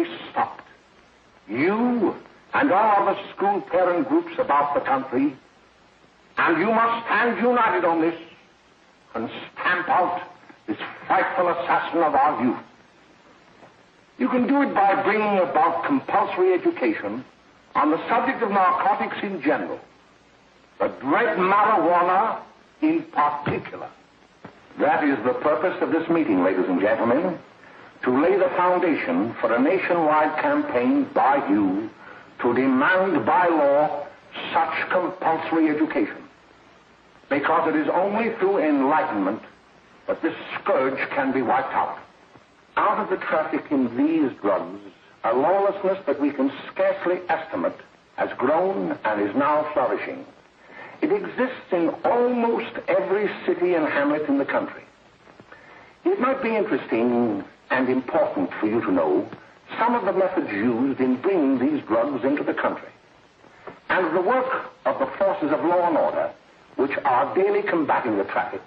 be stopped. You and all other school parent groups about the country, and you must stand united on this and stamp out this frightful assassin of our youth. You can do it by bringing about compulsory education on the subject of narcotics in general, the dread marijuana in particular. That is the purpose of this meeting, ladies and gentlemen, to lay the foundation for a nationwide campaign by you to demand by law such compulsory education. Because it is only through enlightenment that this scourge can be wiped out. Out of the traffic in these drugs, a lawlessness that we can scarcely estimate has grown and is now flourishing. It exists in almost every city and hamlet in the country. It might be interesting and important for you to know some of the methods used in bringing these drugs into the country, and the work of the forces of law and order, which are daily combating the traffic,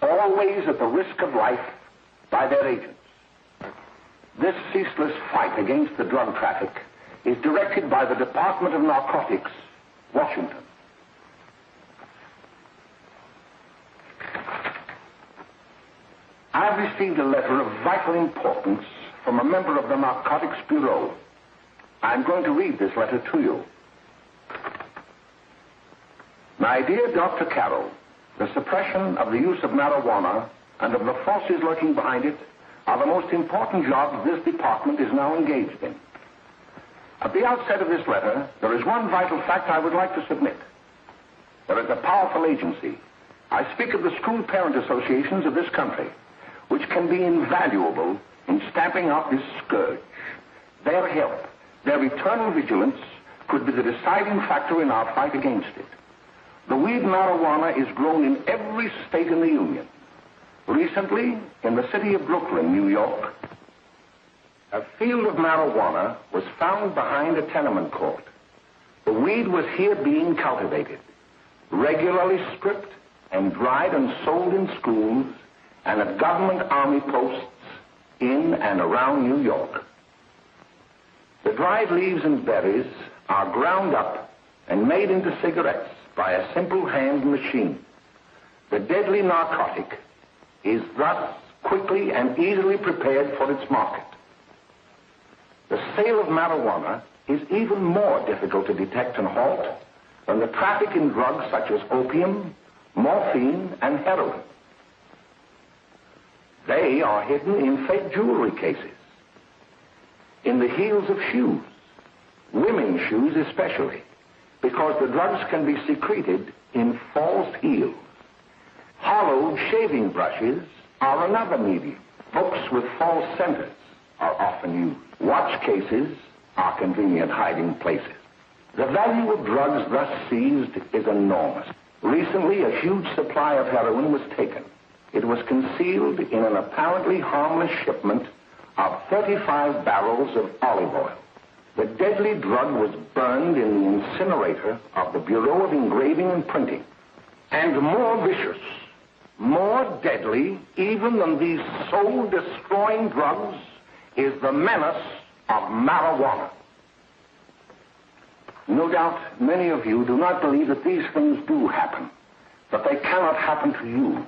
always at the risk of life, by their agents. This ceaseless fight against the drug traffic is directed by the Department of Narcotics, Washington. I've received a letter of vital importance from a member of the Narcotics Bureau. I'm going to read this letter to you. My dear Dr. Carroll, the suppression of the use of marijuana and of the forces lurking behind it are the most important jobs this department is now engaged in. At the outset of this letter, there is one vital fact I would like to submit. There is a powerful agency. I speak of the school parent associations of this country, which can be invaluable in stamping out this scourge. Their help, their eternal vigilance, could be the deciding factor in our fight against it. The weed marijuana is grown in every state in the Union. Recently, in the city of Brooklyn, New York, a field of marijuana was found behind a tenement court. The weed was here being cultivated, regularly stripped and dried and sold in schools and at government army posts in and around New York. The dried leaves and berries are ground up and made into cigarettes by a simple hand machine. The deadly narcotic is thus quickly and easily prepared for its market. The sale of marijuana is even more difficult to detect and halt than the traffic in drugs such as opium, morphine, and heroin. They are hidden in fake jewelry cases, in the heels of shoes, women's shoes especially, because the drugs can be secreted in false heels. Hollowed shaving brushes are another medium. Books with false centers are often used. Watch cases are convenient hiding places. The value of drugs thus seized is enormous. Recently, a huge supply of heroin was taken. It was concealed in an apparently harmless shipment of 35 barrels of olive oil. The deadly drug was burned in the incinerator of the Bureau of Engraving and Printing. And more vicious, more deadly, even than these soul-destroying drugs, is the menace of marijuana. No doubt many of you do not believe that these things do happen, that they cannot happen to you.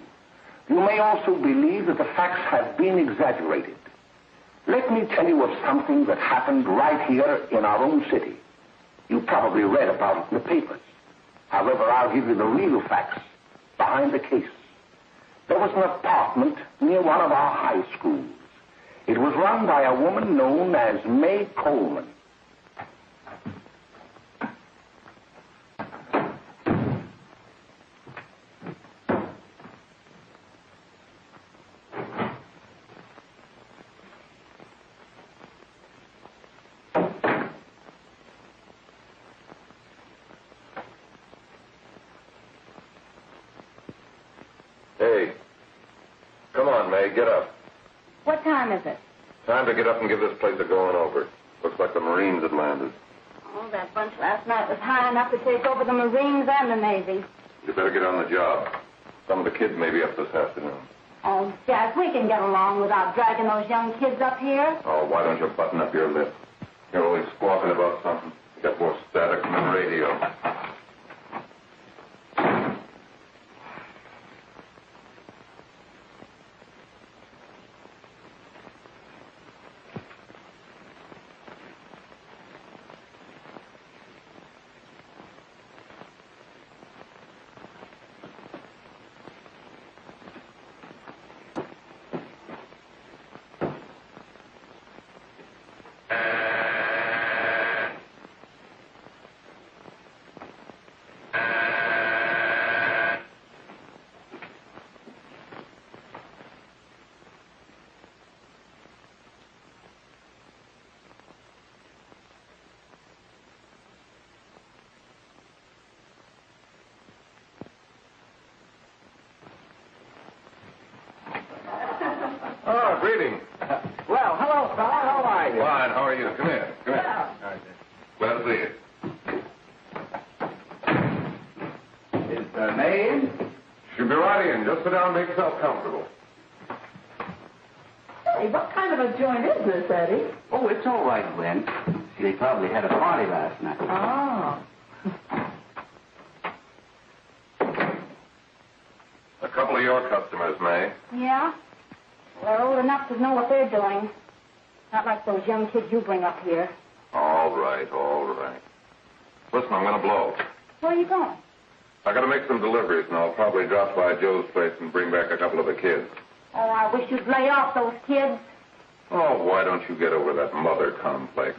You may also believe that the facts have been exaggerated. Let me tell you of something that happened right here in our own city. You probably read about it in the papers. However, I'll give you the real facts behind the case. There was an apartment near one of our high schools. It was run by a woman known as May Coleman. Hey, come on, May, get up. What time is it? Time to get up and give this place a going over. Looks like the Marines had landed. Oh, that bunch last night was high enough to take over the Marines and the Navy. You better get on the job. Some of the kids may be up this afternoon. Oh, Jack, we can get along without dragging those young kids up here. Oh, why don't you button up your lip? You're always squawking about something. You got more static than the radio. Oh, greetings. Well, hello, fella. How are you? Fine, how are you? Come here. Come here. Glad to see you. Is the name? Should be right in. Just sit down and make yourself comfortable. Hey, what kind of a joint is this, Eddie? Oh, it's all right, Gwen. See, they probably had a party last night. Oh. A couple of your customers, May. Yeah? They're old enough to know what they're doing. Not like those young kids you bring up here. All right, all right. Listen, I'm going to blow. Where are you going? I got to make some deliveries, and I'll probably drop by Joe's place and bring back a couple of the kids. Oh, I wish you'd lay off those kids. Oh, why don't you get over that mother complex?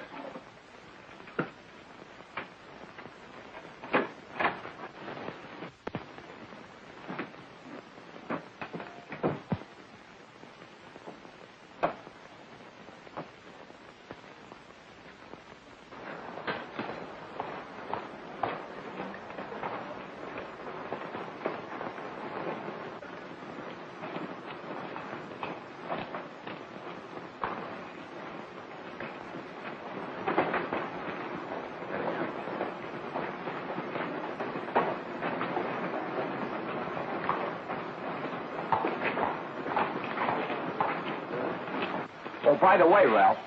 Oh, by the way, Ralph,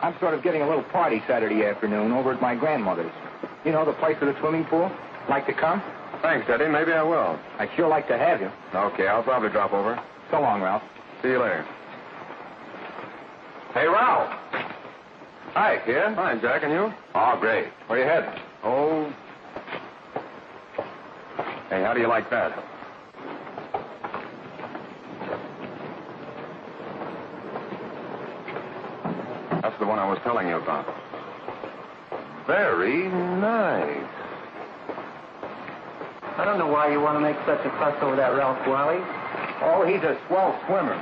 I'm sort of getting a little party Saturday afternoon over at my grandmother's. You know, the place with the swimming pool? Like to come? Thanks, Eddie. Maybe I will. I'd sure like to have you. Okay, I'll probably drop over. So long, Ralph. See you later. Hey, Ralph. Hi, kid. Fine, Jack, and you? Oh, great. Where you headed? Oh. Hey, how do you like that? That's the one I was telling you about. Very nice. I don't know why you want to make such a fuss over that Ralph Wally. Oh, he's a swell swimmer.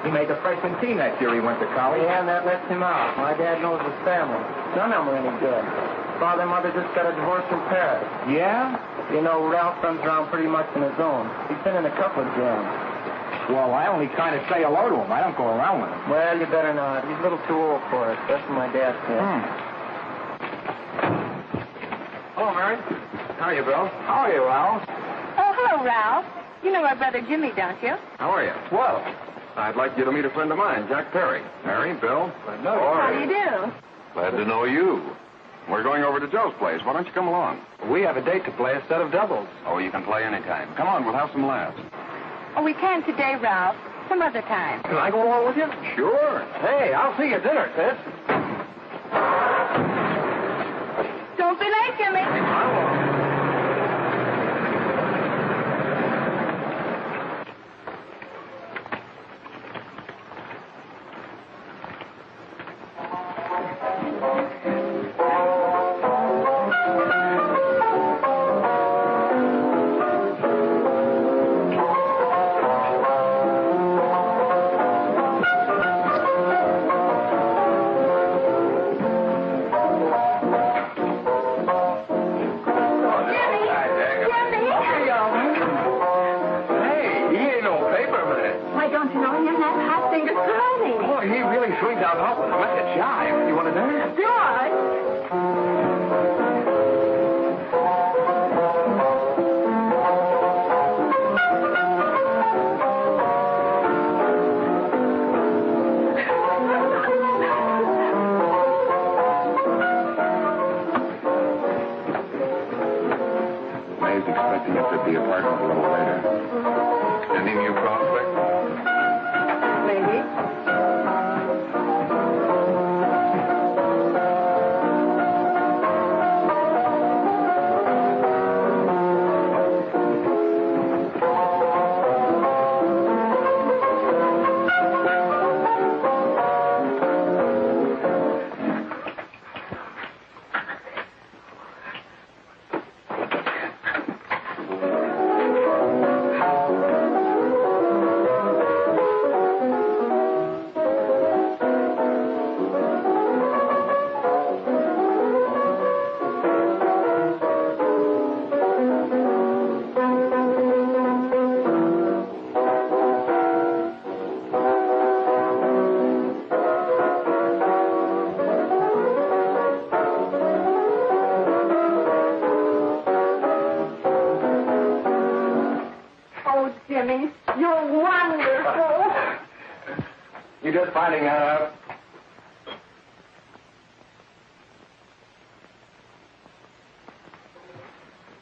He made the freshman team that year he went to college. Yeah, and that lets him out. My dad knows his family. None of them are any good. Father and mother just got a divorce from Paris. Yeah? You know, Ralph runs around pretty much on his own. He's been in a couple of jams. Well, I only kind of say hello to him. I don't go around with him. Well, you better not. He's a little too old for it. That's what my dad said. Hello, Mary. How are you, Bill? How are you, Ralph? Oh, hello, Ralph. You know my brother Jimmy, don't you? How are you? Well, I'd like you to meet a friend of mine, Jack Perry. Mary, Bill. How do you do? Glad to know you. We're going over to Joe's place. Why don't you come along? we have a date to play, a set of doubles. Oh, you can play anytime. Come on, we'll have some laughs. Oh, we can't today, Ralph. Some other time. Can I go along with you? Sure. Hey, I'll see you at dinner, sis. Don't be late, Jimmy. I won't. expecting us at the apartment a little later. Any new prospects? Maybe. You just finding that out?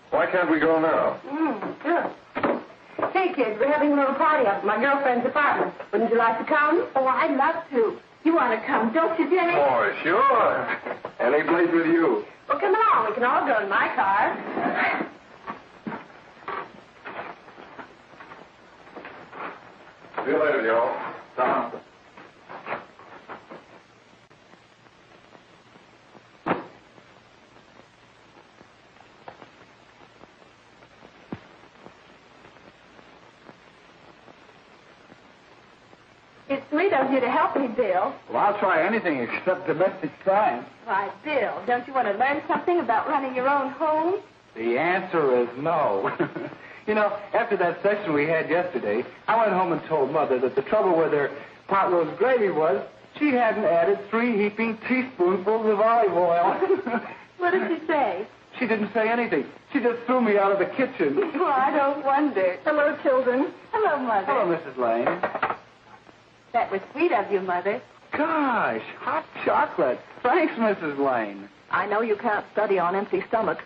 Why can't we go now? Sure. Hey, kids, we're having a little party up at my girlfriend's apartment. Wouldn't you like to come? Oh, I'd love to. You want to come, don't you, Jimmy? Oh, sure. Any place with you. Well, come along. We can all go in my car. See you later, Joe. Tom. It's sweet of you to help me, Bill. Well, I'll try anything except domestic science. Why, Bill, don't you want to learn something about running your own home? The answer is no. You know, after that session we had yesterday, I went home and told Mother that the trouble with her pot roast gravy was she hadn't added 3 heaping teaspoonfuls of olive oil. What did she say? She didn't say anything. She just threw me out of the kitchen. Well, I don't wonder. Hello, children. Hello, Mother. Hello, Mrs. Lane. That was sweet of you, Mother. Gosh, hot chocolate. Thanks, Mrs. Lane. I know you can't study on empty stomachs.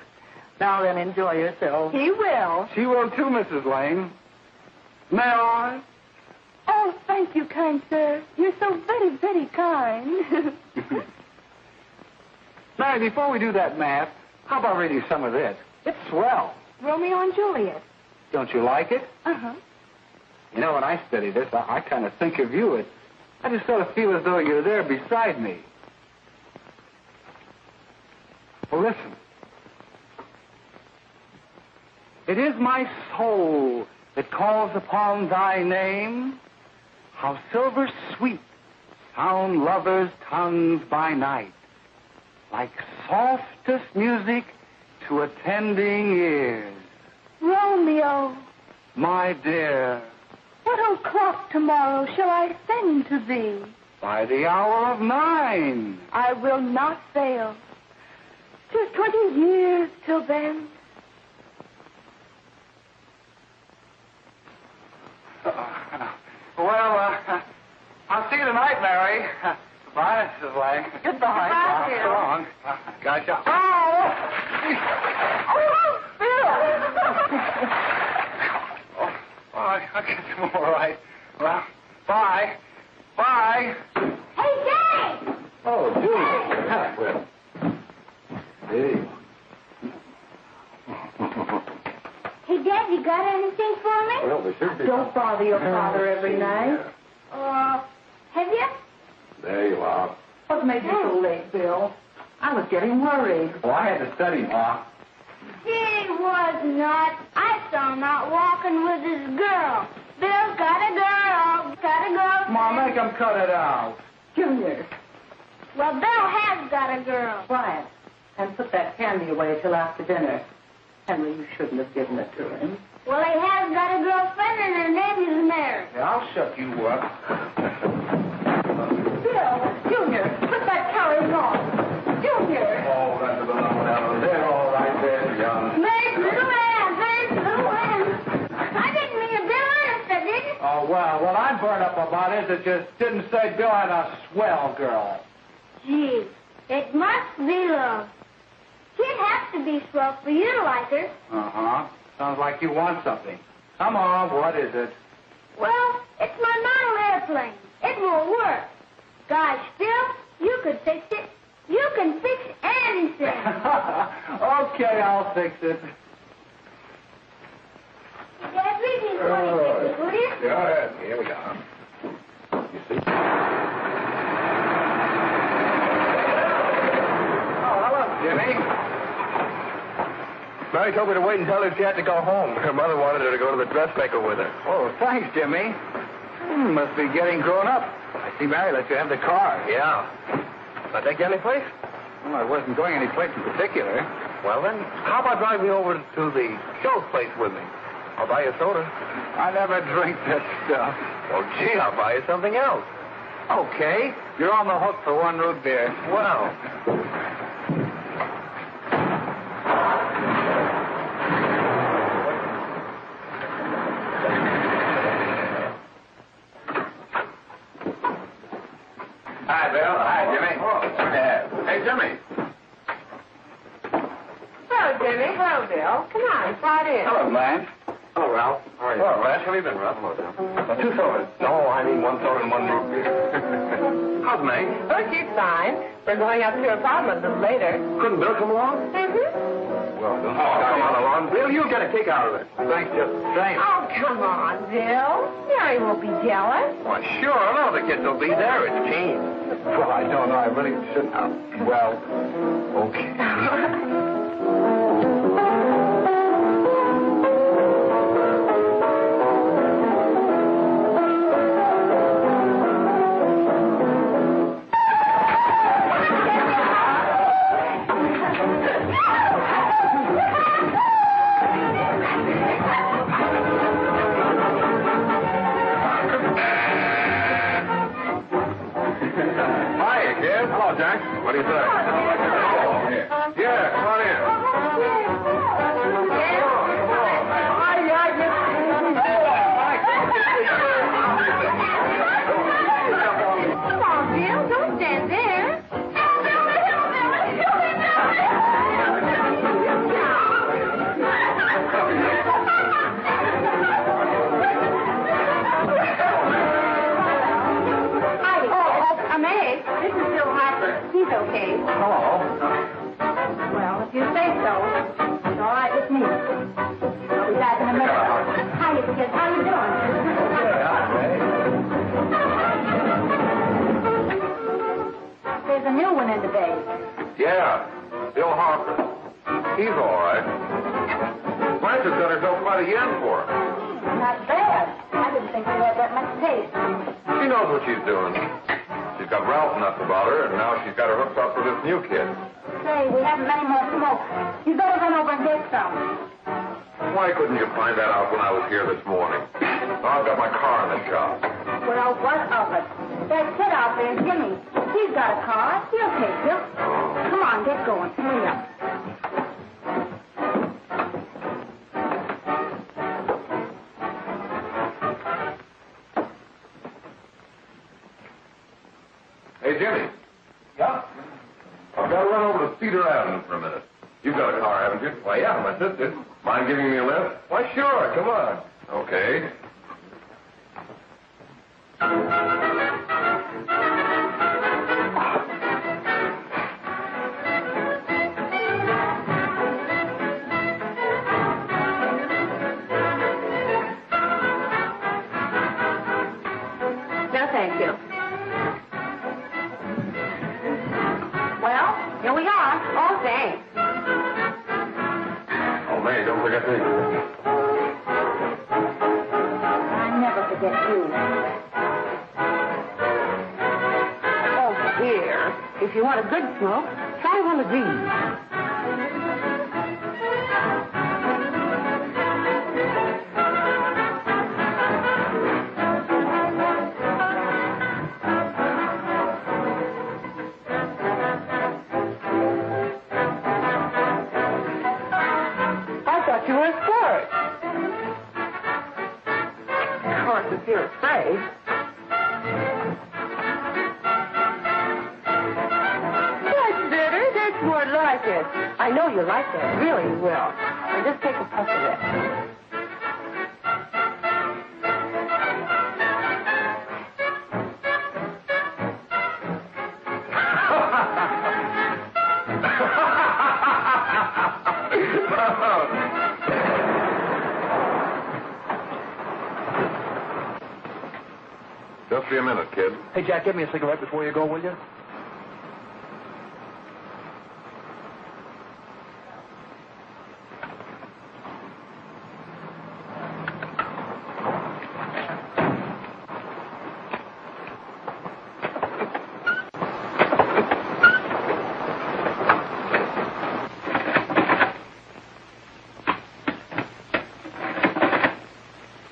Now then, enjoy yourself. He will. She will too, Mrs. Lane. May I? Oh, thank you, kind sir. You're so very, very kind. Mary, before we do that math, how about reading some of this? It's swell. Romeo and Juliet. Don't you like it? Uh-huh. You know, when I study this, I kind of think of you. I just sort of feel as though you're there beside me. Well, listen. It is my soul that calls upon thy name. How silver sweet sound lovers' tongues by night, like softest music to attending ears. Romeo, My dear, what o'clock tomorrow shall I send to thee? by the hour of 9. I will not fail. 'Tis 20 years till then. I'll see you tonight, Mary. Goodbye, Mrs. Lang. Goodbye, Bill. So long. Gotcha. Oh, Bill! I guess I'm all right. Well, bye. Bye. Hey, Jay! Oh, Julie. Well. Hey. Hey, Dad, you got anything for me? Well, there should be. Don't bother your father every night. Have you? There you are. What made you so late, Bill? I was getting worried. Well, I had to study, Ma. He was not. I saw him out walking with his girl. Bill's got a girl. Got a girl. Ma, make him cut it out. Junior, Well, Bill has got a girl. quiet. And put that candy away till after dinner. Henry, you shouldn't have given it to him. Well, he has got a girlfriend and her name is Mary. Yeah, I'll shut you up. Bill, Junior, put that carriage on. Junior. Oh, that's a little one. They're all right there, young. Mary's little man. Mary's little man. I didn't mean to Bill honest, I didn't. Oh, well, what I'm burned up about is it just didn't say Bill had a swell girl. Gee, it must be love. She'd have to be swell for you to like her. Uh-huh. Sounds like you want something. Come on, what is it? Well, it's my model airplane. It won't work. Gosh, Phil, you could fix it. You can fix anything. Okay, I'll fix it. Dad, read me 26, will you? Go ahead. Here we go. You see? Oh, hello, Jimmy. Mary told me to wait and tell her she had to go home. Her mother wanted her to go to the dressmaker with her. Oh, thanks, Jimmy. Must be getting grown up. I see Mary let you have the car. Yeah. I take you any place? Well, I wasn't going any place in particular. Well, then, how about driving me over to the show place with me? I'll buy you a soda. I never drink that stuff. Well, gee, I'll buy you something else. Okay. You're on the hook for one root beer. Well. Hi, Bill. Hi, Jimmy. Hey, Jimmy. Hello, Jimmy. Hello, Bill. Come on, slide in. Hello, Blanche. Hello, Ralph. How are you? Hello, Ralph. How have you been, Ralph? Hello, Bill. 2 sodas. No, I need 1 soda and 1 root beer. How's May? Oh, she's fine. We're going up to her apartment a little later. Couldn't Bill come along? Well, don't come on along. Bill, you'll get a kick out of it. Thanks just the same. Oh, come on, Bill. Mary won't be jealous. Why, sure. No, the kids will be there. It's keen. Well, I don't know. I really shouldn't. Well, okay. What do you say? Yeah, come on in. Come on, Bill. Don't stand there. This is Bill Harper. He's okay. Hello. Well, if you say so, it's all right with me. I'll be back in a minute. Hiya, kids. How you doing? There's a new one in the bay. Yeah, Bill Harper. He's all right. Blanche has got herself quite a yen for him. Not bad. I didn't think we had that much taste. She knows what she's doing. She's got Ralph nuts about her, and now she's got her hooked up for this new kid. Say, we haven't any more smoke. You better run over and get some. Why couldn't you find that out when I was here this morning? I've got my car in the shop. Well, what of it? That kid out there, Jimmy, he's got a car. He'll take you. Come on, get going. Hurry up. Hey, Jimmy. Yeah? I've got to run over to Cedar Avenue for a minute. You've got a car, haven't you? Well, yeah, my sister. Mind giving me a lift? Why, sure. Come on. Okay. No, thank you. Well, here we are. Oh, thanks. Oh, May, don't forget me. I never forget you. Oh, dear. If you want a good smoke, try one of these. You were a sport. Of course, if you're afraid. That's better. That's more like it. I know you like that. Really, you will. Or just take a puff of it. Just be a minute, kid. Hey, Jack, give me a cigarette before you go, will you?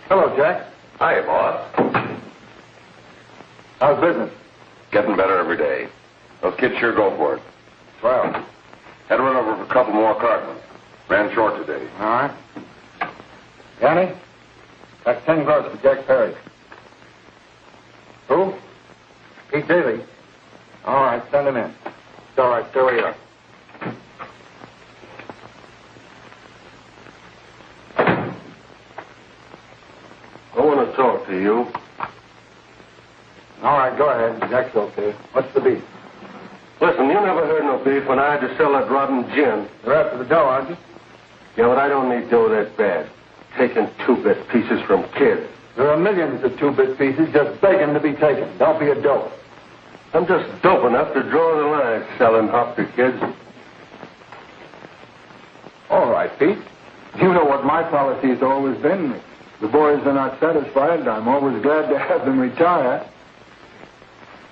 Hello, Jack. Hi, boss. How's business? Getting better every day. Those kids sure go for it. Well, Had to run over for a couple more cartons. Ran short today. all right. Yanni, that's 10 gross for Jack Perry. Who? Pete Daly. All right, send him in. It's all right, stay where you are. I want to talk to you. All right, go ahead. Jack's okay. What's the beef? Listen, you never heard no beef when I had to sell that rotten gin. You're after the dough, aren't you? Yeah, but I don't need dough that bad. Taking two-bit pieces from kids. There are millions of two-bit pieces just begging to be taken. Don't be a dope. I'm just dope enough to draw the line selling hop to kids. All right, Pete. You know what my policy has always been. If the boys are not satisfied, I'm always glad to have them retire.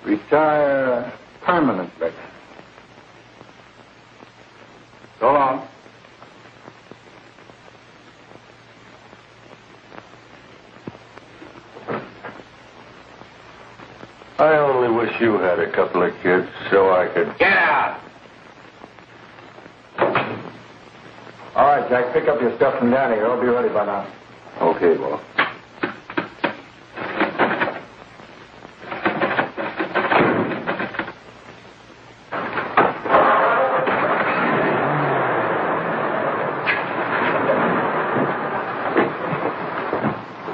Retire permanently. So long. I only wish you had a couple of kids so I could... Get out! All right, Jack, pick up your stuff from Danny. I'll be ready by now. Okay, boss.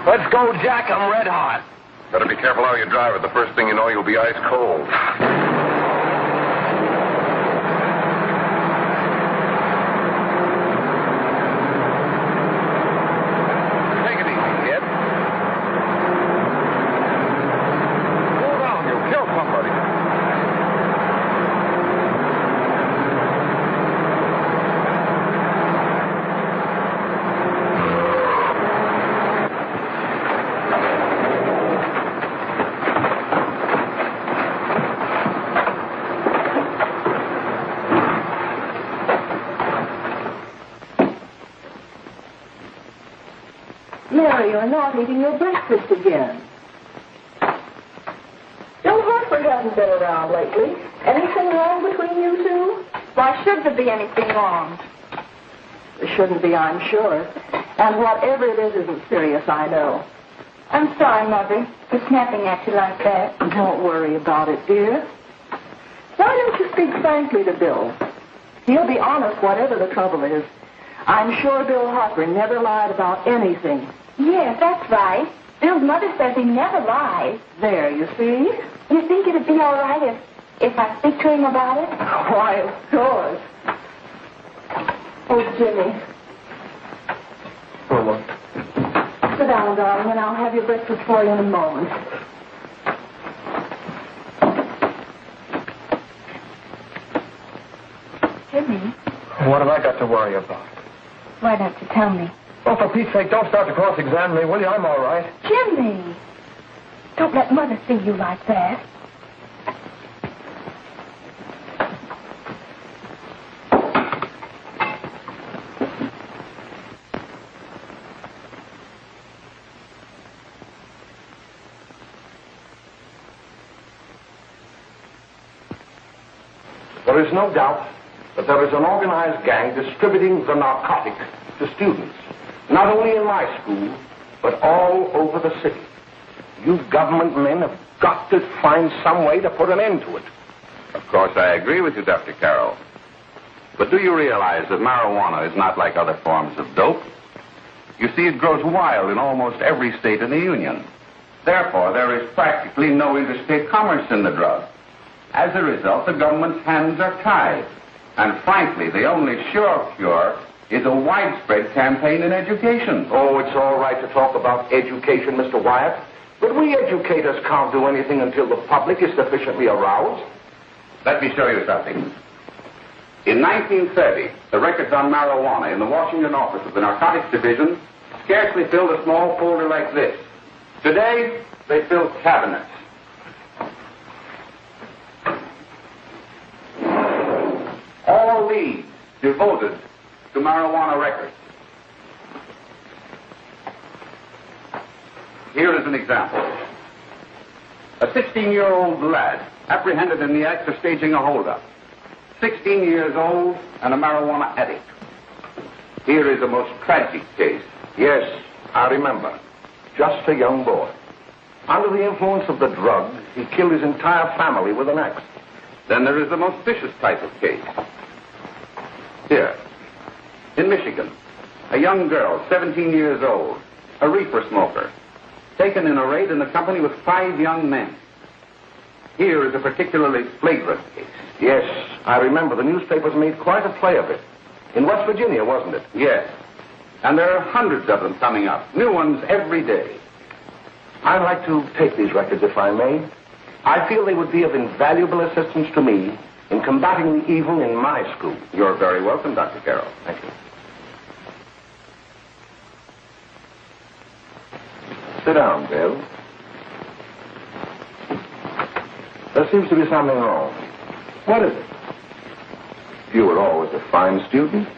Let's go, Jack. I'm red hot. Better be careful how you drive it. The first thing you know, you'll be ice cold. Take it easy, kid. Slow down. You'll kill somebody. Mary, you're not eating your breakfast again. Bill Hartford hasn't been around lately. Anything wrong between you two? Why should there be anything wrong? There shouldn't be, I'm sure. And whatever it is isn't serious, I know. I'm sorry, Mother, for snapping at you like that. Don't worry about it, dear. Why don't you speak frankly to Bill? He'll be honest whatever the trouble is. I'm sure Bill Harper never lied about anything. Yes, that's right. Bill's mother says he never lies. There, you see? You think it'd be all right if I speak to him about it? Why, of course. Oh, Jimmy. Oh, Sit down, darling, and I'll have your breakfast for you in a moment. Jimmy, what have I got to worry about? why don't you tell me? Oh, for Pete's sake, don't start to cross-examine me, will you? I'm all right. Jimmy! Don't let Mother see you like that. There is no doubt that there is an organized gang distributing the narcotic to students, not only in my school, but all over the city. You government men have got to find some way to put an end to it. Of course, I agree with you, Dr. Carroll. But do you realize that marijuana is not like other forms of dope? You see, it grows wild in almost every state in the Union. Therefore, there is practically no interstate commerce in the drug. As a result, the government's hands are tied. And frankly, the only sure cure is a widespread campaign in education. Oh, it's all right to talk about education, Mr. Wyatt. But we educators can't do anything until the public is sufficiently aroused. Let me show you something. In 1930, the records on marijuana in the Washington office of the Narcotics Division scarcely filled a small folder like this. Today, they fill cabinets. All these devoted to marijuana records. Here is an example. A 16-year-old lad apprehended in the act of staging a holdup. 16 years old and a marijuana addict. Here is a most tragic case. Yes, I remember. Just a young boy. Under the influence of the drug, he killed his entire family with an axe. Then there is the most vicious type of case. Here, in Michigan, a young girl, 17 years old, a reefer smoker, taken in a raid in the company with 5 young men. Here is a particularly flagrant case. Yes, I remember. The newspapers made quite a play of it. In West Virginia, wasn't it? Yes. And there are hundreds of them coming up, new ones every day. I'd like to take these records, if I may. I feel they would be of invaluable assistance to me in combating the evil in my school. You're very welcome, Dr. Carroll. Thank you. Sit down, Bill. There seems to be something wrong. What is it? You were always a fine student.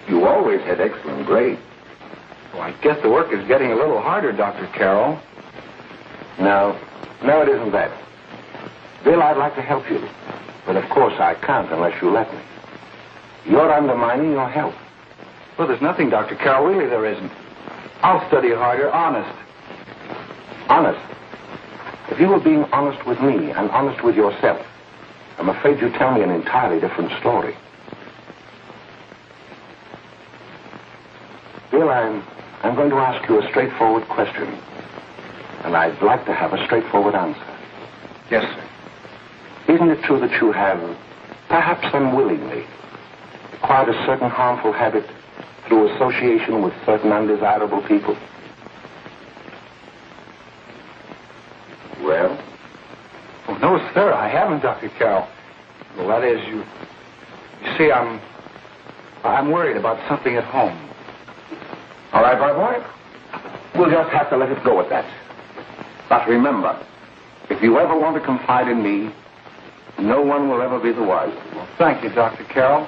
You always had excellent grades. Well, I guess the work is getting a little harder, Dr. Carroll. No, it isn't that. Bill, I'd like to help you. But of course I can't unless you let me. You're undermining your health. Well, there's nothing, Dr. Carroll. Really, there isn't. I'll study harder, honest. Honest? If you were being honest with me and honest with yourself, I'm afraid you'd tell me an entirely different story. Bill, I'm going to ask you a straightforward question. And I'd like to have a straightforward answer. Yes, sir. Isn't it true that you have, perhaps unwillingly, acquired a certain harmful habit through association with certain undesirable people? Well? Oh, no, sir, I haven't, Dr. Carroll. Well, that is, you see, I'm worried about something at home. All right, my boy. We'll just have to let it go at that. But remember, if you ever want to confide in me, no one will ever be the wiser. Well, thank you, Dr. Carroll.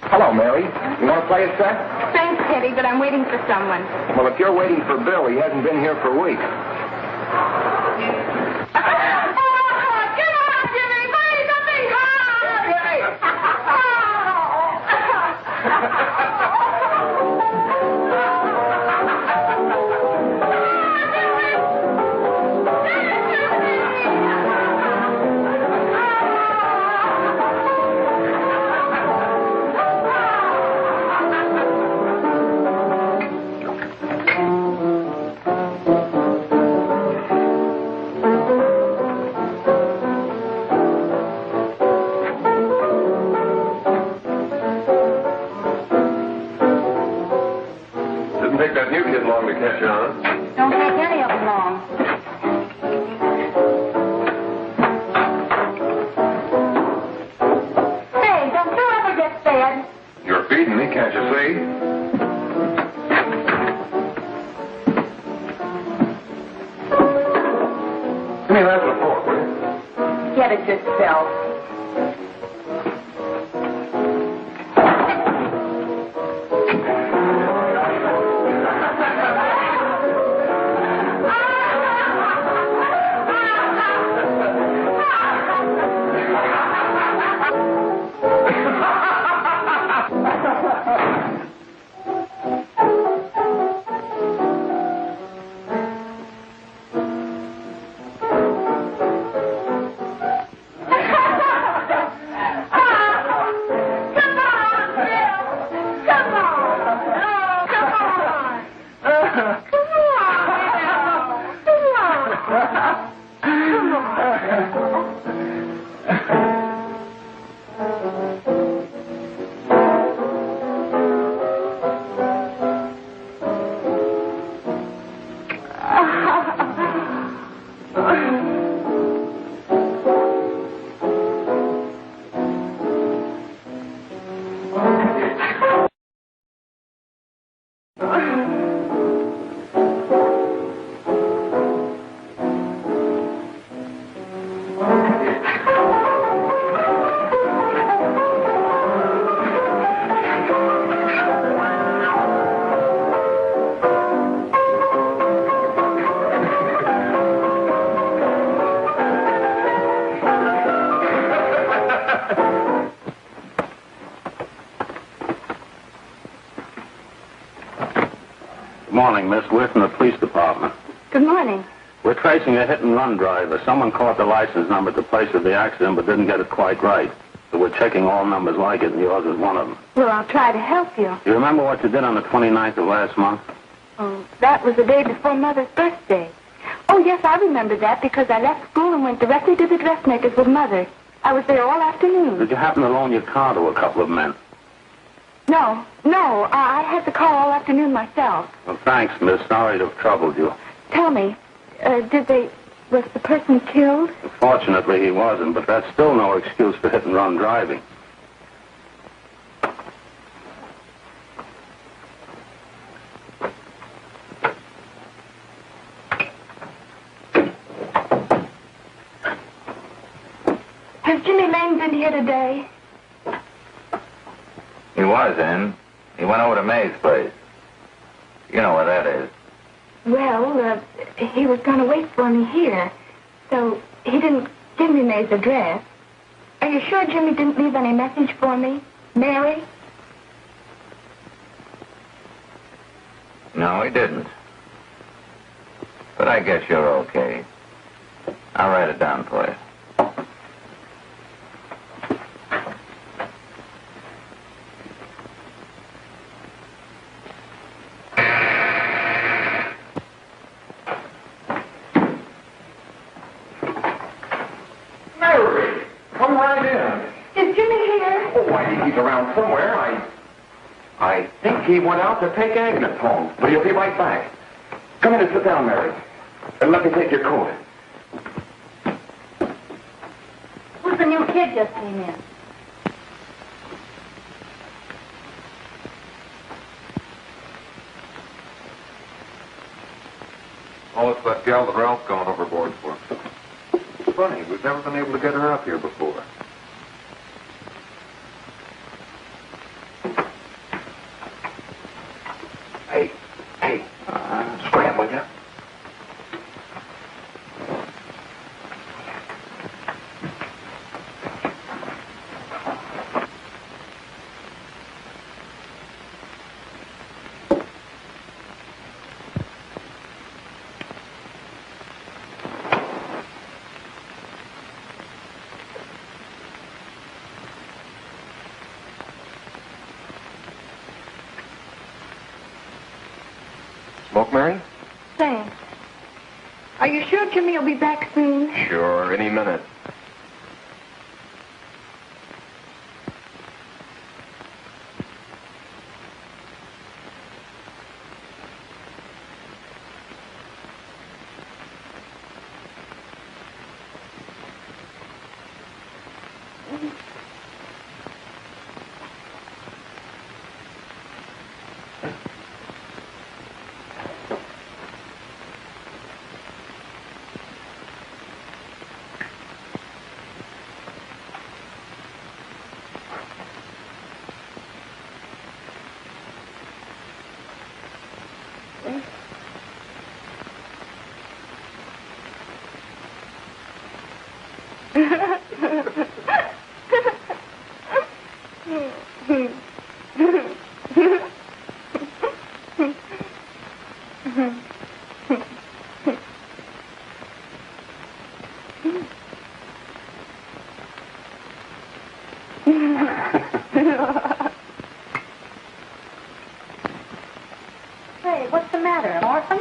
Hello, Mary. You want to play a set? Thanks, Teddy, but I'm waiting for someone. Well, if you're waiting for Bill, he hasn't been here for weeks. Catch on. Don't take any of them long. Hey, don't you ever get fed? You're feeding me, can't you see? Give me that with a fork, will you? Get it yourself. Morning, Miss. We're from the police department. Good morning. We're tracing a hit-and-run driver. Someone caught the license number at the place of the accident but didn't get it quite right. So we're checking all numbers like it, and yours is one of them. Well, I'll try to help you. You remember what you did on the 29th of last month? Oh, that was the day before Mother's birthday. Oh, yes, I remember that because I left school and went directly to the dressmaker's with Mother. I was there all afternoon. Did you happen to loan your car to a couple of men? No. I had the car all afternoon myself. Well, thanks, miss. Sorry to have troubled you. Tell me, was the person killed? Fortunately, he wasn't, but that's still no excuse for hit-and-run driving. Has Jimmy Lane been here today? He was in. He went over to May's place. You know where that is. Well, he was going to wait for me here, so he didn't give me May's address. Are you sure Jimmy didn't leave any message for me? Mary? No, he didn't. But I guess you're okay. I'll write it down for you. Around somewhere. I think he went out to take Agnes home, but he'll be right back. Come in and sit down, Mary. And let me take your coat. Who's the new kid just came in? Oh, it's that gal that Ralph's gone overboard for. Funny, we've never been able to get her up here before. Hey, scram, will you? Smoke, Mary? Thanks. Are you sure Jimmy will be back soon? Sure, any minute. Hey, what's the matter, an orphan?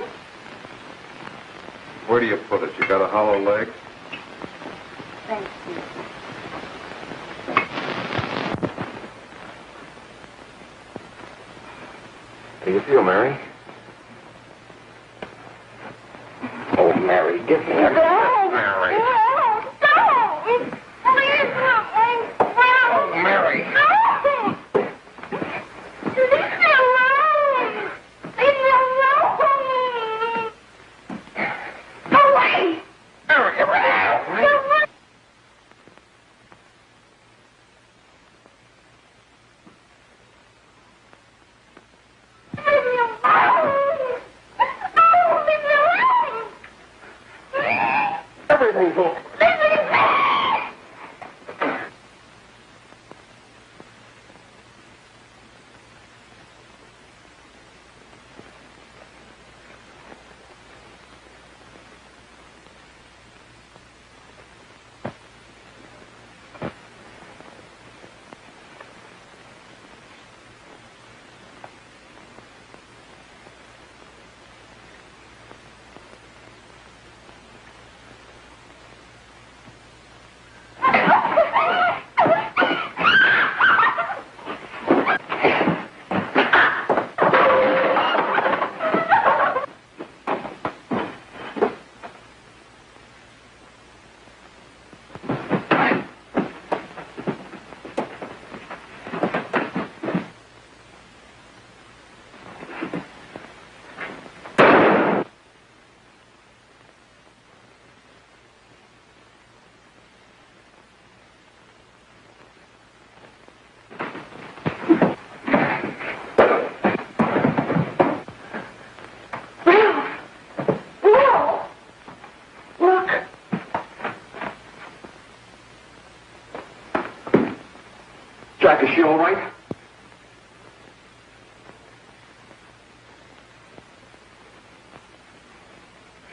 Where do you put it? You got a hollow leg? Thank you. How do you feel, Mary? Oh, Mary, give me a... Mary. Oh, Mary. Everything's over. Jack, is she all right?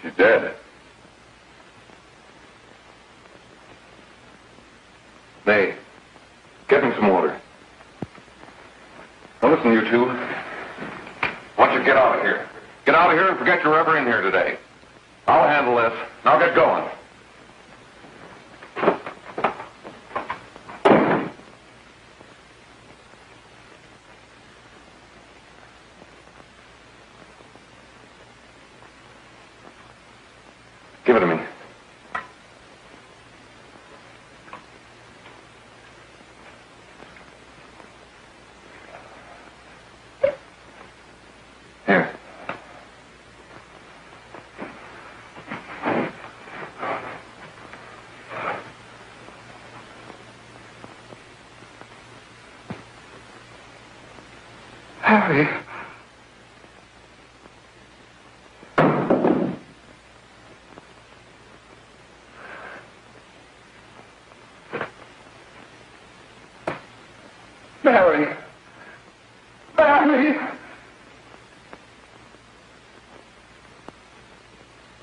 She's dead. May, get me some water. Now listen, you two. I want you to get out of here. Get out of here and forget you're ever in here today. I'll handle this. Now get going. Give it to me. Here. Harry. Mary. Mary.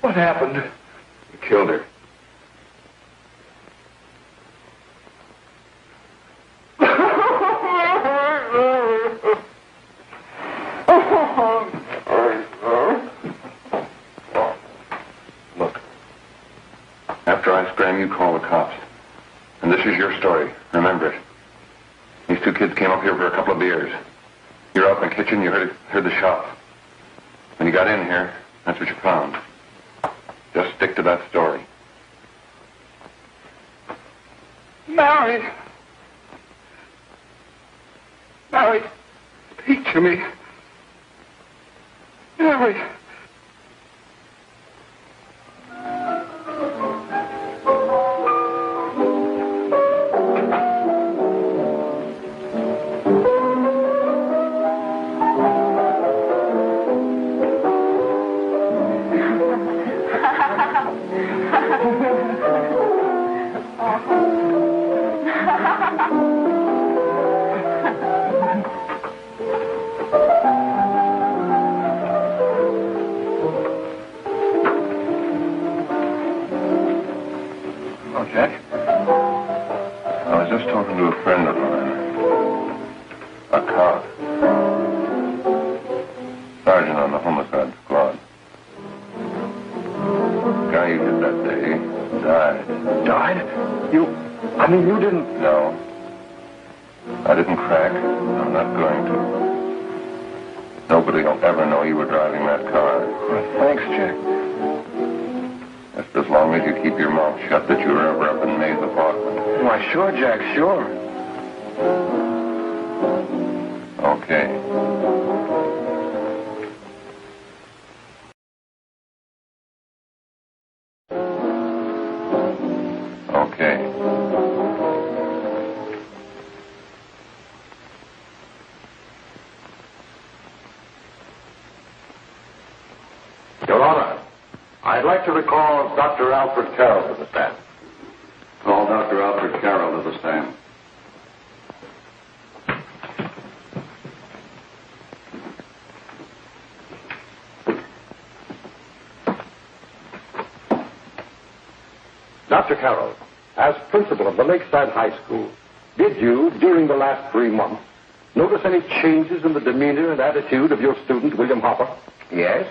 What happened? You killed her. Look. After I scram, you call the cops. And this is your story. Remember it. These two kids came up here for a couple of beers. You're out in the kitchen, you heard the shot. When you got in here, that's what you found. Just stick to that story. Mary. Mary, speak to me. Mary. Talking to a friend of mine. A cop. Sergeant on the homicide squad. guy you hit that day died. Died? You didn't... No. I didn't crack. I'm not going to. Nobody will ever know you were driving that car. Well, thanks, Jack. Just as long as you keep your mouth shut that you were ever up in May's apartment. Why, sure, Jack, sure. Okay. Okay. Your Honor, I'd like to recall Dr. Alfred Carroll to the stand. Call Dr. Alfred Carroll to the stand. Dr. Carroll, as principal of the Lakeside High School, did you, during the last 3 months, notice any changes in the demeanor and attitude of your student, William Hopper? Yes,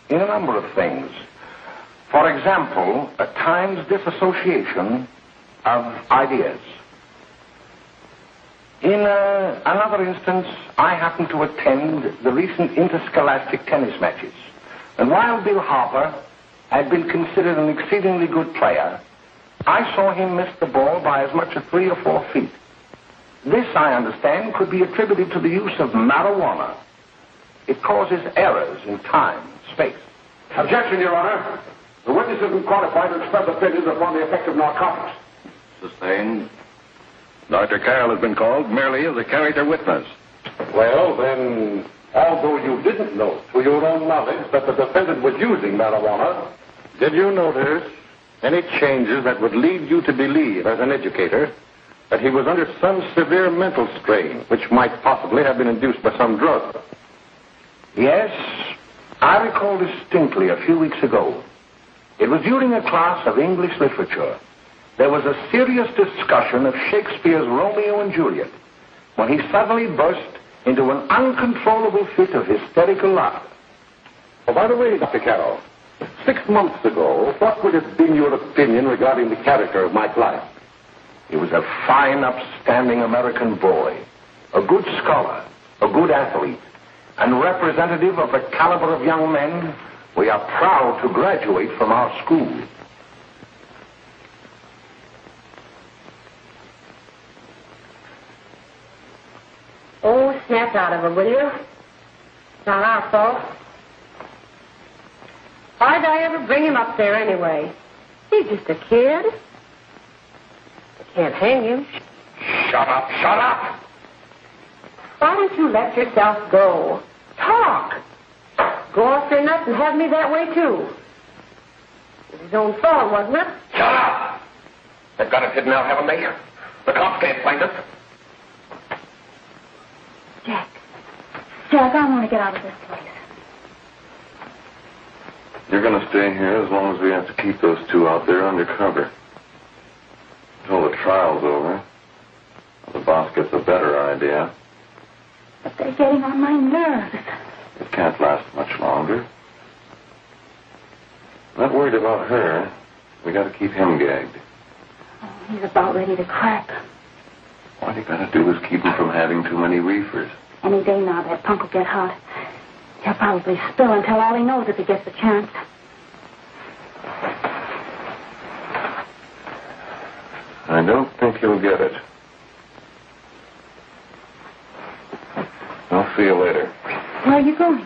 in a number of things. For example, at times disassociation of ideas. In another instance, I happened to attend the recent interscholastic tennis matches. And while Bill Hopper had been considered an exceedingly good player, I saw him miss the ball by as much as 3 or 4 feet. This, I understand, could be attributed to the use of marijuana. It causes errors in time, space. Objection, Your Honor. The witness isn't qualified to express opinions upon the effect of narcotics. Sustained. Dr. Carroll has been called merely as a character witness. Well, then, although you didn't know to your own knowledge that the defendant was using marijuana, did you notice any changes that would lead you to believe, as an educator, that he was under some severe mental strain, which might possibly have been induced by some drug? Yes, I recall distinctly a few weeks ago. It was during a class of English literature. There was a serious discussion of Shakespeare's Romeo and Juliet, when he suddenly burst into an uncontrollable fit of hysterical laughter. Oh, by the way, Dr. Carroll, 6 months ago, what would have been your opinion regarding the character of my client? He was a fine, upstanding American boy, a good scholar, a good athlete, and representative of the caliber of young men we are proud to graduate from our school. Oh, snap out of it, will you? Not our fault. Why'd I ever bring him up there anyway? He's just a kid. I can't hang him. Shut up, shut up! Why don't you let yourself go? Talk. Go off your nuts and have me that way, too. It was his own fault, wasn't it? Shut up! They've got it hidden out, haven't they? The cops can't find it. Jack, I want to get out of this place. You're going to stay here as long as we have to keep those two out there undercover. Until the trial's over. The boss gets a better idea. But they're getting on my nerves. It can't last much longer. Not worried about her. We got to keep him gagged. Oh, he's about ready to crack. All you got to do is keep him from having too many reefers. Any day now, that punk will get hot. He'll probably spill and tell all he knows if he gets the chance. I don't think he'll get it. I'll see you later. Where are you going?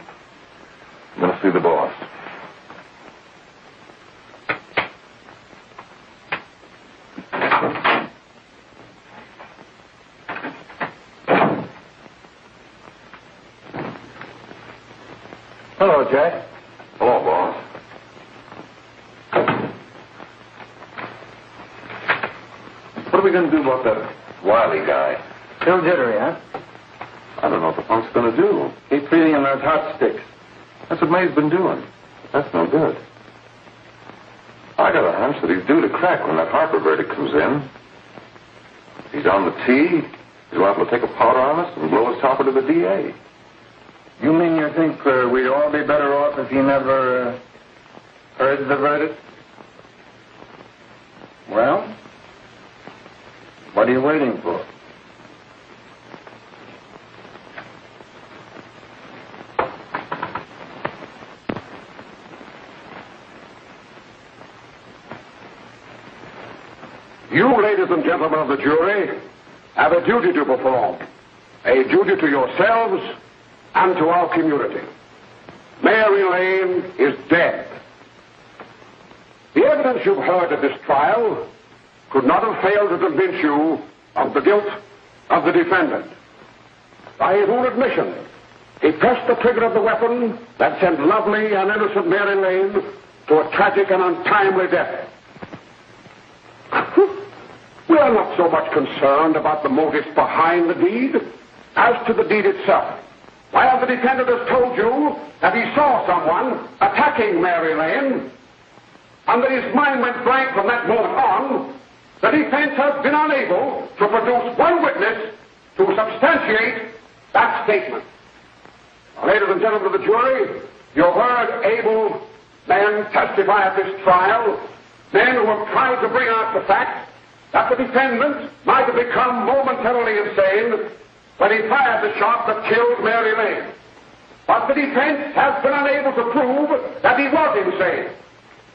I'm going to see the boss. Hello, Jack. Hello, boss. What are we going to do about that Wiley guy? Still jittery, huh? I don't know what the punk's going to do. Keep feeding him those hot sticks. That's what May's been doing. That's no good. I got a hunch that he's due to crack when that Harper verdict comes in. He's on the tee. He's liable to take a powder on us and blow his topper to the DA. You mean you think we'd all be better off if he never heard the verdict? Well, what are you waiting for? You, ladies and gentlemen of the jury, have a duty to perform. A duty to yourselves and to our community. Mary Lane is dead. The evidence you've heard at this trial could not have failed to convince you of the guilt of the defendant. By his own admission, he pressed the trigger of the weapon that sent lovely and innocent Mary Lane to a tragic and untimely death. We are not so much concerned about the motives behind the deed as to the deed itself. While the defendant has told you that he saw someone attacking Mary Lane, and that his mind went blank from that moment on, the defense has been unable to produce one witness to substantiate that statement. Now, ladies and gentlemen of the jury, you've heard able men testify at this trial, men who have tried to bring out the fact that the defendant might have become momentarily insane when he fired the shot that killed Mary Lane. But the defense has been unable to prove that he was insane.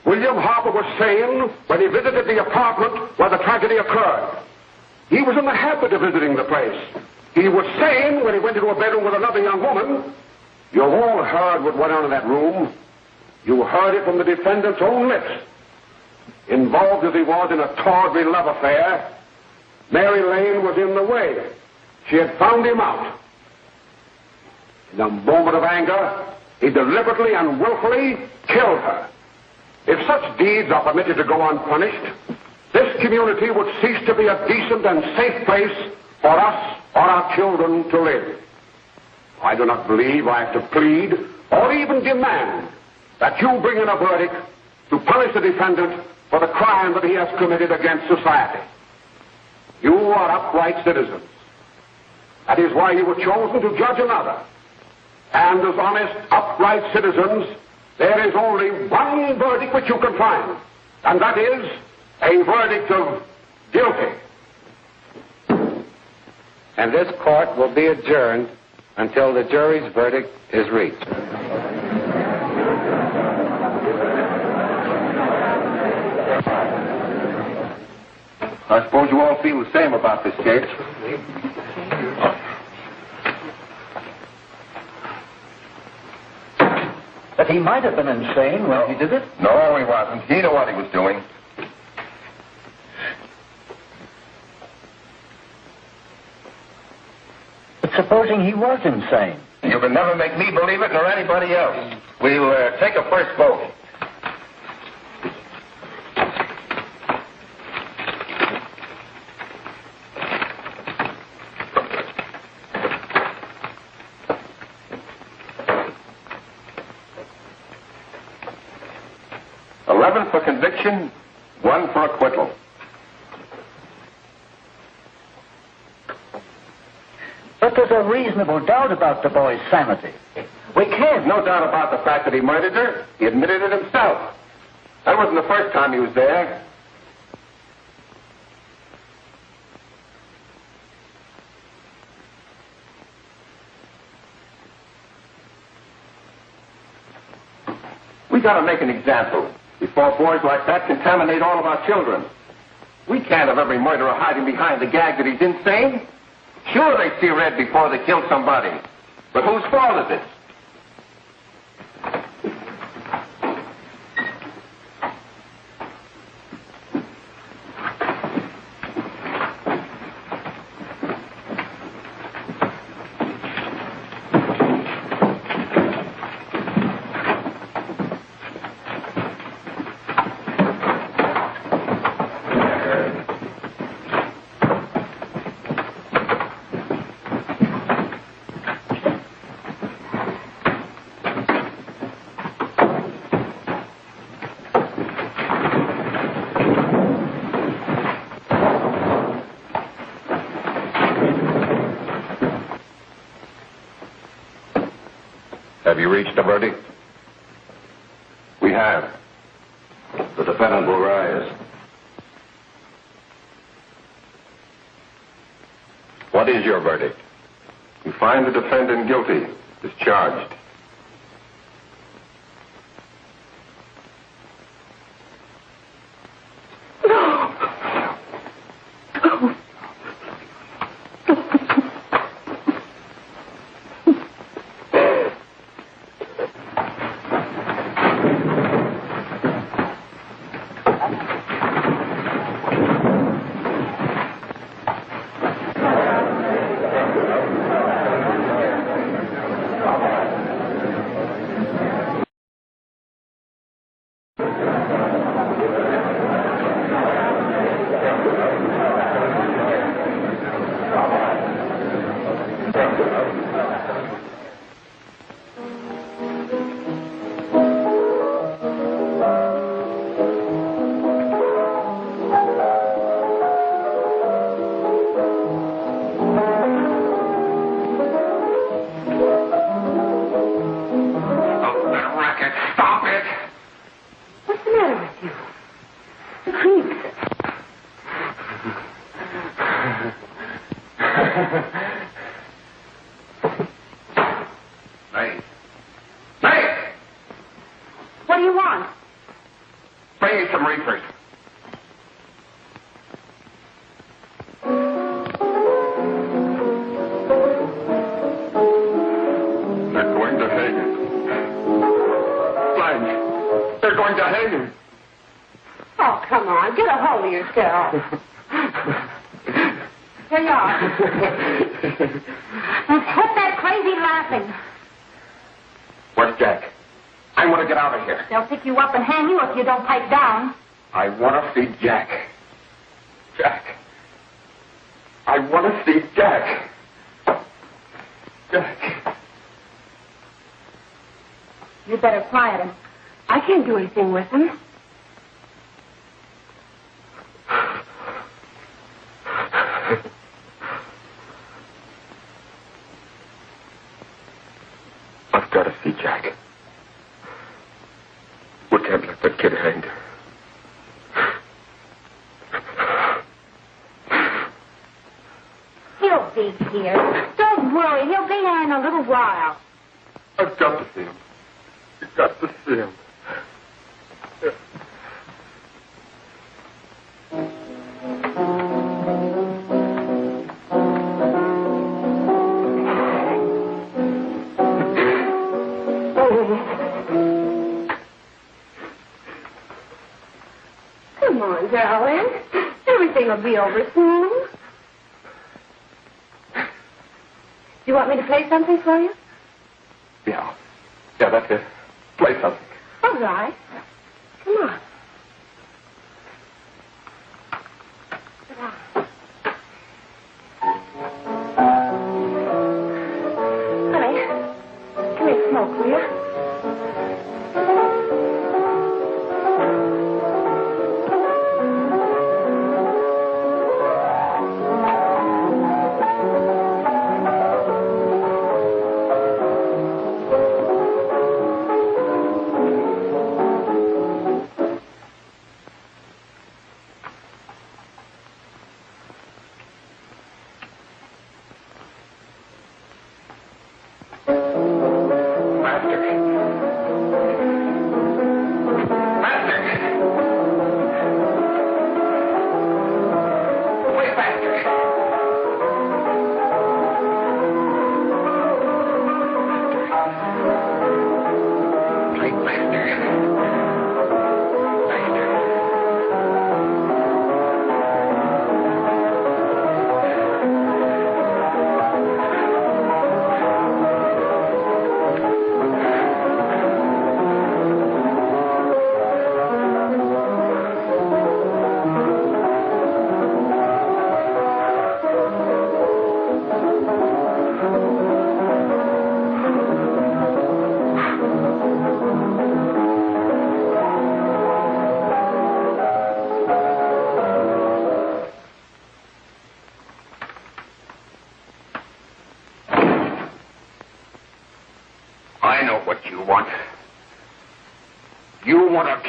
William Harper was sane when he visited the apartment where the tragedy occurred. He was in the habit of visiting the place. He was sane when he went into a bedroom with another young woman. You all heard what went on in that room. You heard it from the defendant's own lips. Involved as he was in a tawdry love affair, Mary Lane was in the way. She had found him out. In a moment of anger, he deliberately and willfully killed her. If such deeds are permitted to go unpunished, this community would cease to be a decent and safe place for us or our children to live. I do not believe I have to plead or even demand that you bring in a verdict to punish the defendant for the crime that he has committed against society. You are upright citizens. That is why you were chosen to judge another. And as honest, upright citizens, there is only one verdict which you can find, and that is a verdict of guilty. And this court will be adjourned until the jury's verdict is reached. I suppose you all feel the same about this case. But he might have been insane when he did it. No, he wasn't. He knew what he was doing. But supposing he was insane? You can never make me believe it nor anybody else. We'll take a first vote. For conviction, 1 for acquittal. But there's a reasonable doubt about the boy's sanity. We can't. No doubt about the fact that he murdered her. He admitted it himself. That wasn't the first time he was there. We gotta make an example before boys like that contaminate all of our children. We can't have every murderer hiding behind the gag that he's insane. Sure, they see red before they kill somebody. But whose fault is it? Have you reached a verdict? We have. The defendant will rise. What is your verdict? You find the defendant guilty, discharged. Here you are. Quit that crazy laughing. Where's Jack? I want to get out of here. They'll pick you up and hang you if you don't pipe down. I want to see Jack. Jack. I want to see Jack. Jack. You'd better quiet him. I can't do anything with him. I've got to see Jack. We can't let that kid hang. He'll be here. Don't worry. He'll be here in a little while. I've got to see him. You've got to see him. Come on, darling. Everything will be over soon. Do you want me to play something for you? Yeah, that's it. Play something. All right. Come on. Sit down. Honey, give me a smoke, will you?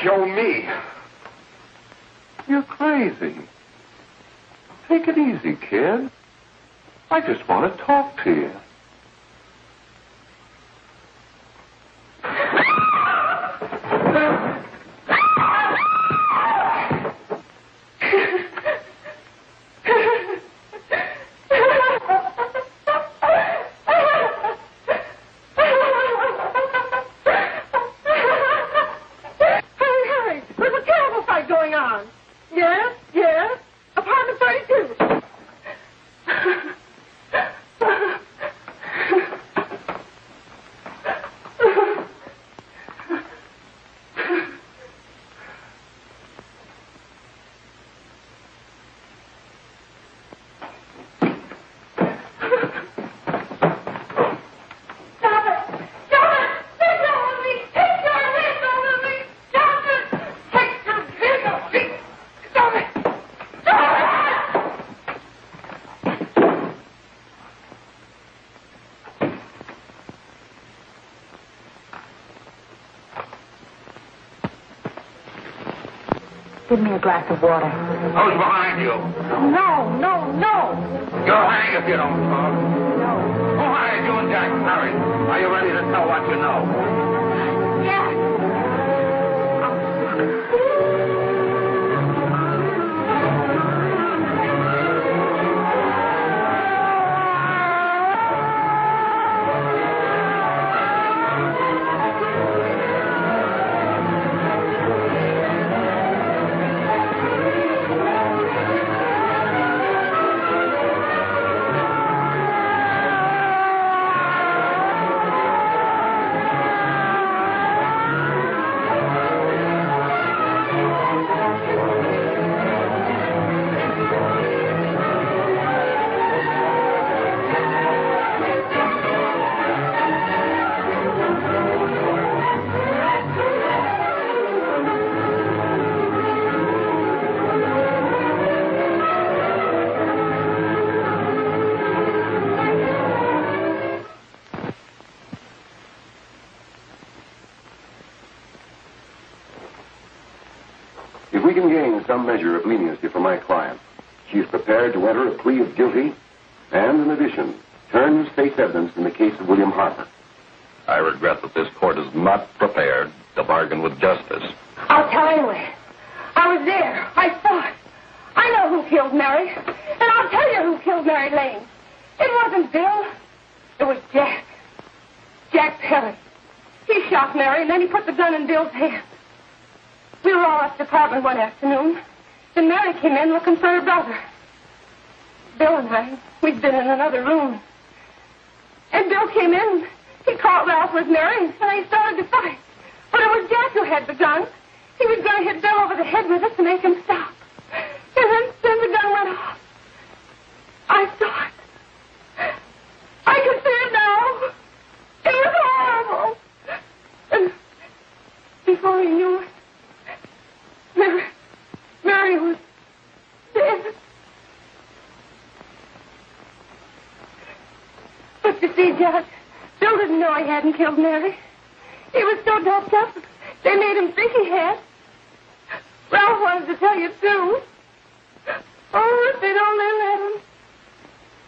Kill me. You're crazy. Take it easy, kid. I just want to talk to you. Give me a glass of water. Who's behind you? No. You'll hang if you don't talk. No. Who hired you and Jack Harry? Are you ready to tell what you know? Yes. If we can gain some measure of leniency for my client, she is prepared to enter a plea of guilty and, in addition, turn the state's evidence in the case of William Harper. I regret that this court is not prepared to bargain with justice. I'll tell anyway. I was there. I saw it. I know who killed Mary. And I'll tell you who killed Mary Lane. It wasn't Bill. It was Jack. Jack Pelo. He shot Mary, and then he put the gun in Bill's hand. We were all at the department one afternoon. Then Mary came in looking for her brother. Bill and I, we'd been in another room. And Bill came in. He caught Ralph with Mary, and they started to fight. But it was Jack who had the gun. He was going to hit Bill over the head with it to make him stop. And then the gun went off. I saw it. I can see it now. It was horrible. And before he knew it, Mary was dead. But you see, Judge, Bill didn't know he hadn't killed Mary. He was so doped up, they made him think he had. Ralph wanted to tell you, too. Oh, if they'd only let him.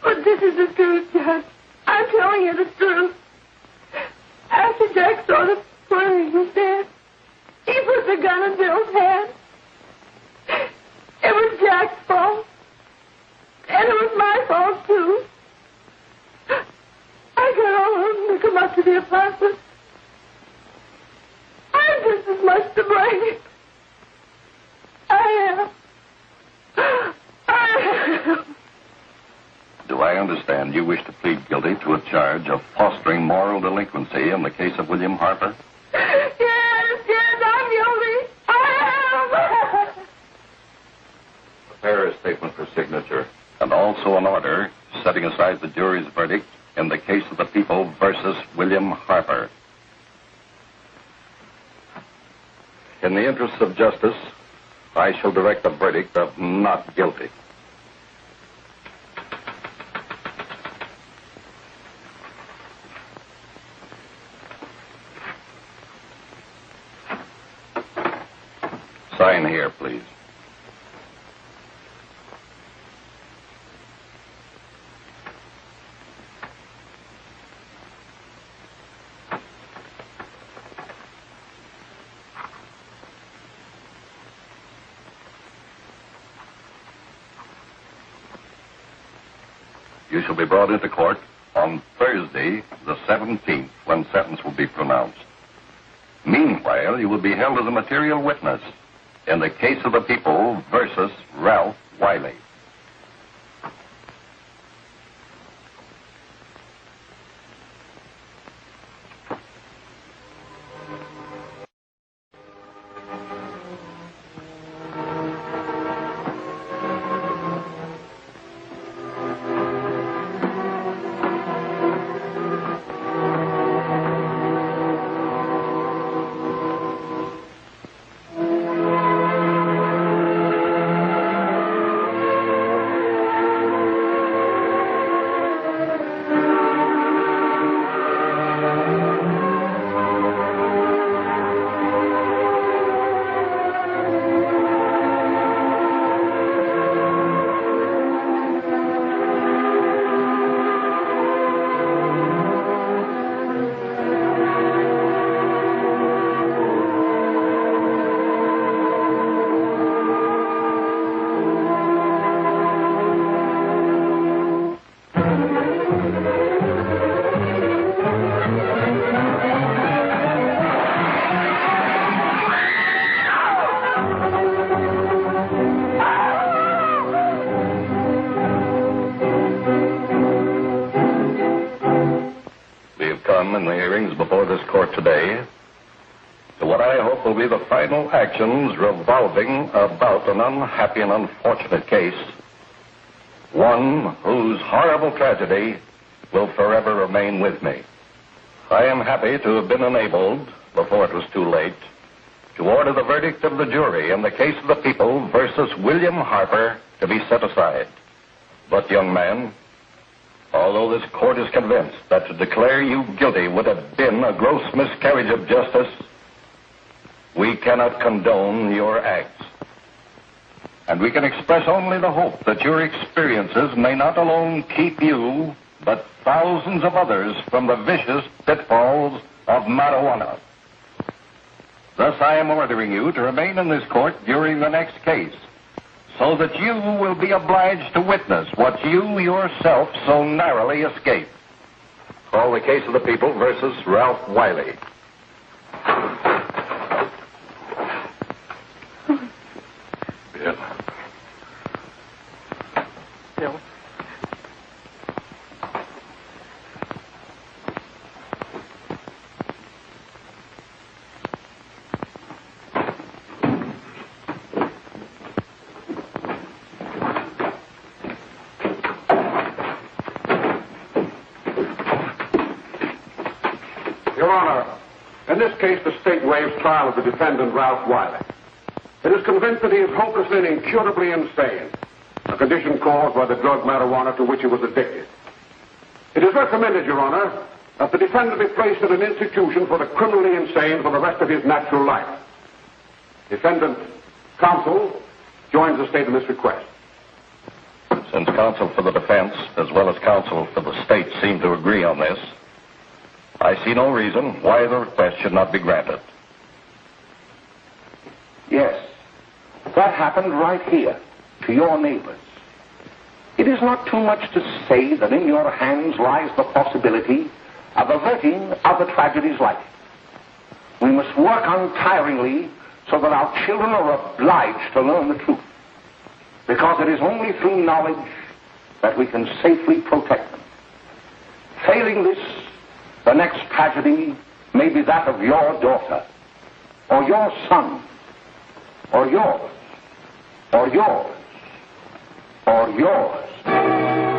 But this is the truth, Judge. I'm telling you the truth. After Jack saw the where he was dead, he put the gun in Bill's hand. It was Jack's fault. And it was my fault, too. I got all of them to come up to the apartment. I'm just as much to blame. I am. Do I understand you wish to plead guilty to a charge of fostering moral delinquency in the case of William Harper? Yes, I'm guilty. I am. Prepare a statement for signature, and also an order setting aside the jury's verdict in the case of the People versus William Harper. In the interests of justice, I shall direct the verdict of not guilty. Sign here, please. You shall be brought into court on Thursday, the 17th, when sentence will be pronounced. Meanwhile, you will be held as a material witness in the case of the people versus Ralph Wiley. In the hearings before this court today to what I hope will be the final actions revolving about an unhappy and unfortunate case, one whose horrible tragedy will forever remain with me. I am happy to have been enabled, before it was too late, to order the verdict of the jury in the case of the people versus William Harper to be set aside. But, young man, although this court is convinced that to declare you guilty would have been a gross miscarriage of justice, we cannot condone your acts. And we can express only the hope that your experiences may not alone keep you, but thousands of others from the vicious pitfalls of marijuana. Thus, I am ordering you to remain in this court during the next case, so that you will be obliged to witness what you yourself so narrowly escaped. Call the case of the people versus Ralph Wiley. Bill. Bill. Your Honor, in this case, the state waives trial of the defendant, Ralph Wiley. It is convinced that he is hopelessly and incurably insane, a condition caused by the drug marijuana to which he was addicted. It is recommended, Your Honor, that the defendant be placed in an institution for the criminally insane for the rest of his natural life. Defendant counsel joins the state in this request. Since counsel for the defense, as well as counsel for the state, seem to agree on this, I see no reason why the request should not be granted. Yes, that happened right here, to your neighbors. It is not too much to say that in your hands lies the possibility of averting other tragedies like it. We must work untiringly so that our children are obliged to learn the truth, because it is only through knowledge that we can safely protect them. Failing this, the next tragedy may be that of your daughter, or your son, or yours, or yours, or yours.